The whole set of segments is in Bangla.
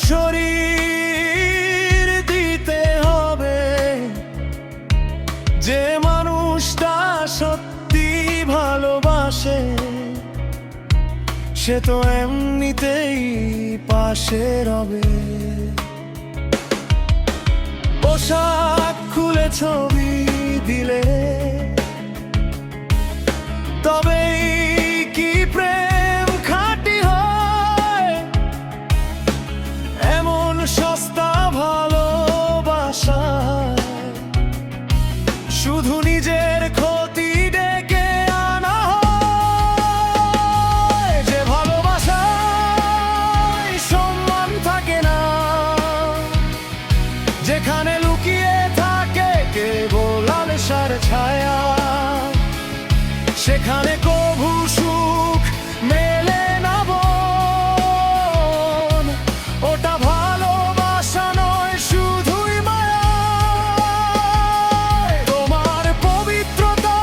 শরীর দিতে হবে। যে মানুষটা সত্যি ভালোবাসে সে তো এমনিতেই পাশে রবে। পোশাক খুলে ছবি দিলে তবেই কি প্রেম খাঁটি হয়? এমন সস্তা ভালোবাসায় শুধু নিজের ক্ষতি ডেকে আনা হয়। যে ভালোবাসায় সম্মান থাকে না, যেখানে লুকিয়ে থাকে কেবল আলসার ছায়া, সেখানে কভু সুখ মেলে না বোন। ওটা ভালোবাসা নয়, শুধুই মায়া। তোমার পবিত্রতা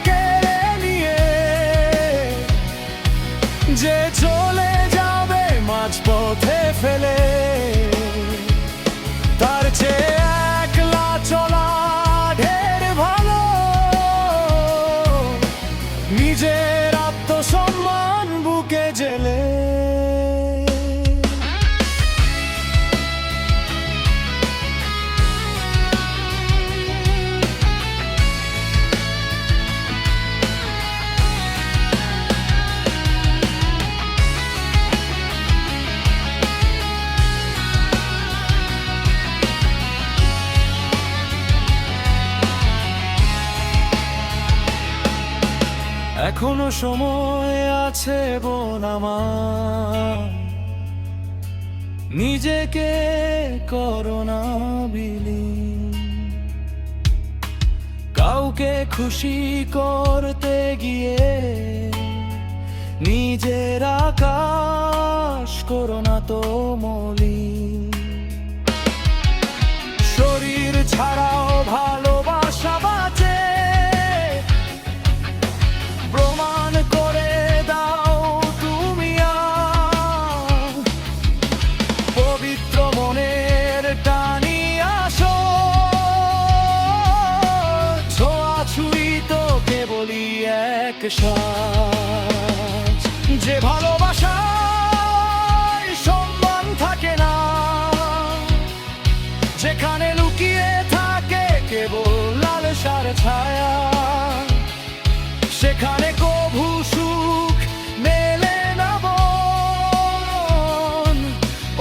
কেড়ে নিয়ে যে চলে যাবে মাঝপথে ফেলে, তার চেয়ে একলা চলা ঢের ভালো। নিজের আত্মসম্মান বুকে জেলে। এখনো সময় আছে বোন আমার, নিজেকে করো না বিলীন। কাউকে খুশি করতে গিয়ে নিজের আকাশ করো না তো মলিন। শরীর ছাড়াও ভালোবাসা বাঁচে, প্রমাণ করে দাও তুমি আজ। পবিত্র মনের টানি আসো, ছোঁয়াছুঁই তো কেবলই এক সাজ। যে ভালোবাসায় সম্মান থাকে না, যেখানে লুকিয়ে থাকে কেবল লালসার ছায়া, সেখানে কভু সুখ মেলে না বোন।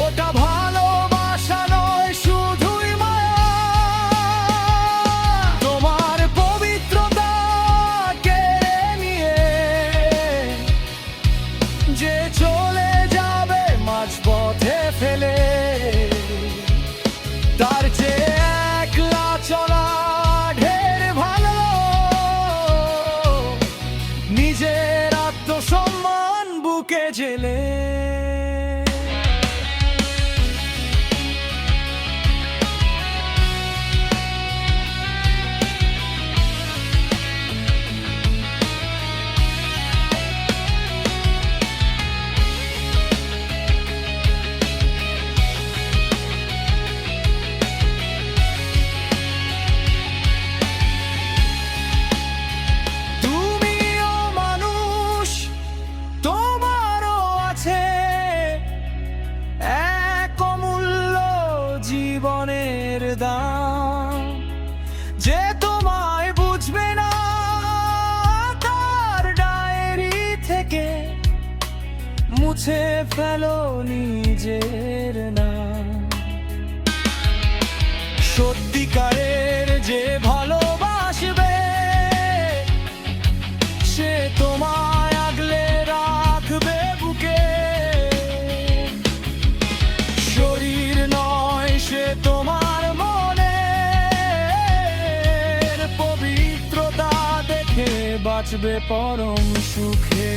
ওটা ভালোবাসা নয়, শুধুই মায়া। তোমার পবিত্রতা কেড়ে নিয়ে যে চলে যাবে মাঝপথে ফেলে, তার চেয়ে একলা চলা ঢের ভালো। নিজের আত্মসম্মান বুকে জেলে। জীবনের দাম যে তোমায় বুঝবে না, তার ডায়েরি থেকে মুছে ফেলো নিজের নাম। সত্যিকারের যে ভালোবাসবে সে তোমায় আগলে রাখবে বুকে। শরীর নয়, সে তোমার মনের পবিত্রতা দেখে বাঁচবে পরম সুখে।